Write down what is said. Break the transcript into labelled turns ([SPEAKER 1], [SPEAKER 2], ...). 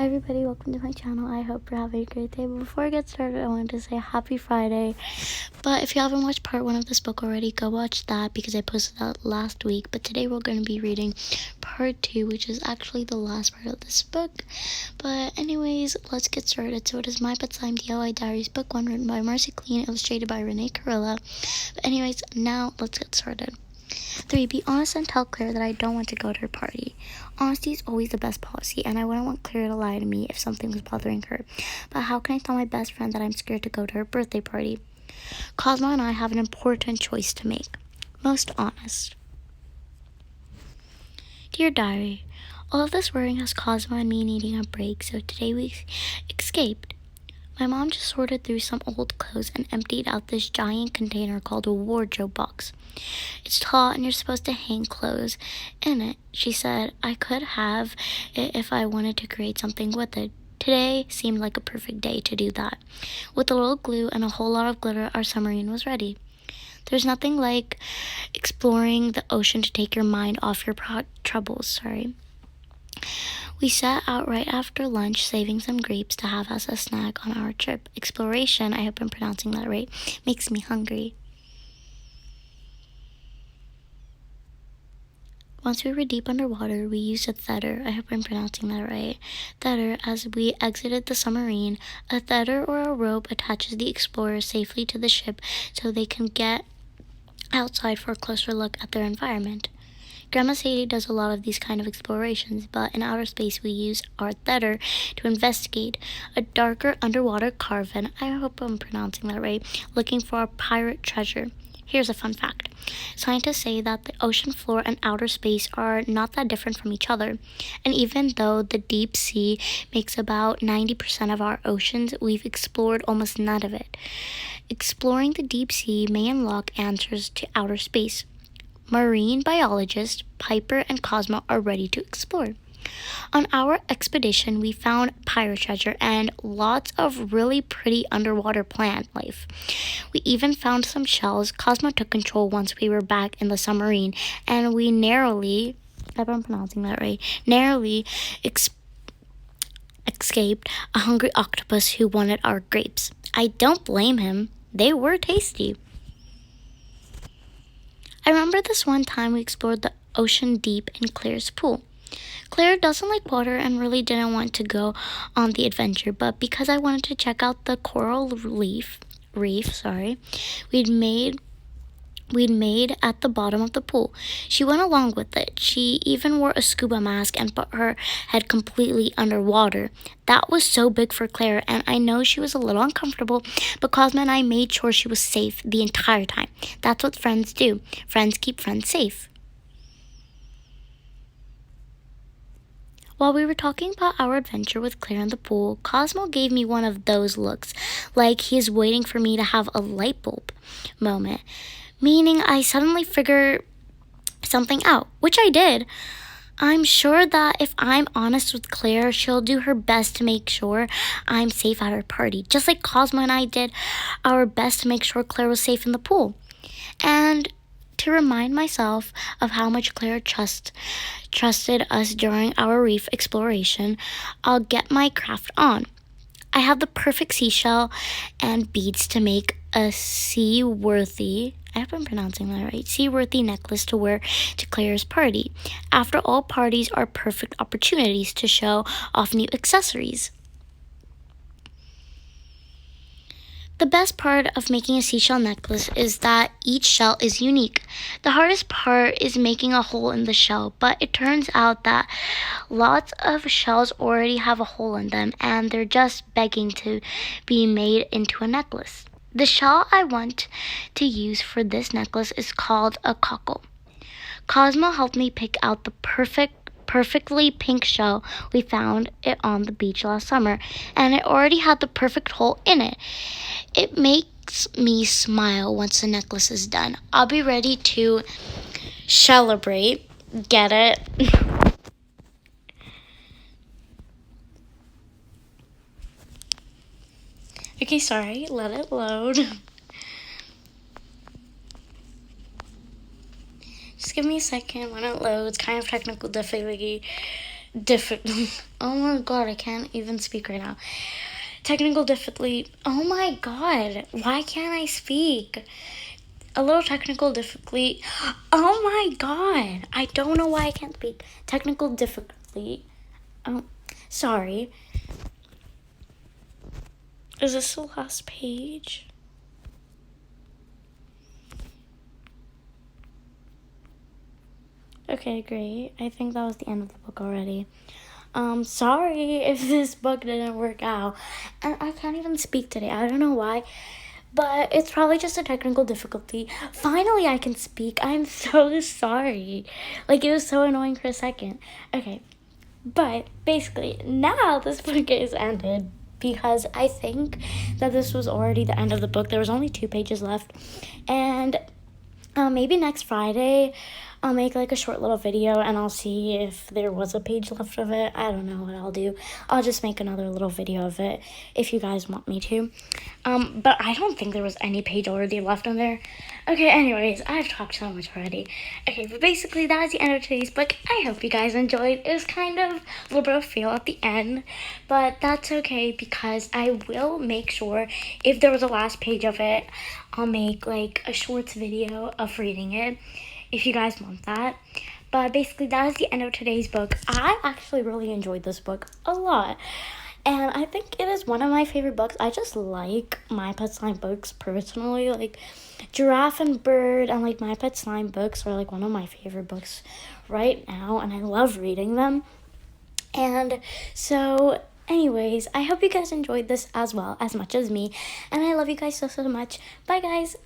[SPEAKER 1] Hi everybody, welcome to my channel. I hope you're having a great day. But before I get started, I wanted to say happy Friday. But if you haven't watched part 1 of this book already, go watch that because I posted that last week. But today we're going to be reading part 2, which is actually the last part of this book. But anyways, let's get started. So it is My Bedtime DIY Diaries, book 1, written by Marcie, Colleen, illustrated by Renée, Kurilla. But anyways, now let's get started. 3. Be honest and tell Claire that I don't want to go to her party. Honesty is always the best policy, and I wouldn't want Claire to lie to me if something was bothering her. But how can I tell my best friend that I'm scared to go to her birthday party? Cosmo and I have an important choice to make. Most honest. Dear Diary, all of this worrying has Cosmo and me needing a break, so today we escaped. My mom just sorted through some old clothes and emptied out this giant container called a wardrobe box. It's tall and you're supposed to hang clothes in it. She said I could have it if I wanted to create something with it. Today seemed like a perfect day to do that. With a little glue and a whole lot of glitter, our submarine was ready. There's nothing like exploring the ocean to take your mind off your troubles. We set out right after lunch, saving some grapes to have as a snack on our trip. Exploration, I hope I'm pronouncing that right, makes me hungry. Once we were deep underwater, we used a tether, I hope I'm pronouncing that right, tether as we exited the submarine. A tether or a rope attaches the explorers safely to the ship so they can get outside for a closer look at their environment. Grandma Sadie does a lot of these kind of explorations, but in outer space we use our tether to investigate a darker underwater cavern, I hope I'm pronouncing that right, looking for a pirate treasure. Here's a fun fact. Scientists say that the ocean floor and outer space are not that different from each other. And even though the deep sea makes about 90% of our oceans, we've explored almost none of it. Exploring the deep sea may unlock answers to outer space. Marine biologists Piper and Cosmo are ready to explore. On our expedition, we found pirate treasure and lots of really pretty underwater plant life. We even found some shells. Cosmo took control once we were back in the submarine, and we narrowly, if I'm pronouncing that right, escaped a hungry octopus who wanted our grapes. I don't blame him. They were tasty. I remember this one time we explored the ocean deep in Claire's pool. Claire doesn't like water and really didn't want to go on the adventure, but because I wanted to check out the coral reef, we'd made at the bottom of the pool. She went along with it. She even wore a scuba mask and put her head completely underwater. That was so big for Claire, and I know she was a little uncomfortable, but Cosmo and I made sure she was safe the entire time. That's what friends do. Friends keep friends safe. While we were talking about our adventure with Claire in the pool, Cosmo gave me one of those looks, like he's waiting for me to have a light bulb moment. Meaning I suddenly figured something out, which I did. I'm sure that if I'm honest with Claire, she'll do her best to make sure I'm safe at her party, just like Cosmo and I did our best to make sure Claire was safe in the pool. And to remind myself of how much Claire trusted us during our reef exploration, I'll get my craft on. I have the perfect seashell and beads to make a seaworthy necklace to wear to Claire's party. After all, parties are perfect opportunities to show off new accessories. The best part of making a seashell necklace is that each shell is unique. The hardest part is making a hole in the shell, but it turns out that lots of shells already have a hole in them and they're just begging to be made into a necklace. The shell I want to use for this necklace is called a cockle. Cosmo helped me pick out the perfectly pink shell. We found it on the beach last summer, and it already had the perfect hole in it. It makes me smile once the necklace is done. I'll be ready to celebrate. Get it? Okay, sorry, let it load. Just give me a second when it loads. Kind of technical difficulty. Oh my god, I can't even speak right now. Technical difficulty. Oh my god, why can't I speak? A little technical difficulty. Oh my god, I don't know why I can't speak. Technical difficulty. Sorry. Is this the last page? Okay, great. I think that was the end of the book already. Sorry if this book didn't work out. And I can't even speak today. I don't know why. But it's probably just a technical difficulty. Finally, I can speak. I'm so sorry. Like, it was so annoying for a second. Okay. But basically, now this book is ended because I think that this was already the end of the book. There was only 2 pages left. And maybe next Friday I'll make like a short little video and I'll see if there was a page left of it. I don't know what I'll do. I'll just make another little video of it if you guys want me to. But I don't think there was any page already left on there. Okay, anyways, I've talked so much already. Okay, but basically that is the end of today's book. I hope you guys enjoyed. It was kind of a little bit of a fail at the end, but that's okay because I will make sure if there was a last page of it, I'll make like a shorts video of reading it if you guys want that. But basically that is the end of today's book. I actually really enjoyed this book a lot. And I think it is one of my favorite books. I just like My Pet Slime books personally. Like Giraffe and Bird and like My Pet Slime books are like one of my favorite books right now. And I love reading them. And so anyways, I hope you guys enjoyed this as well as much as me. And I love you guys so much. Bye guys.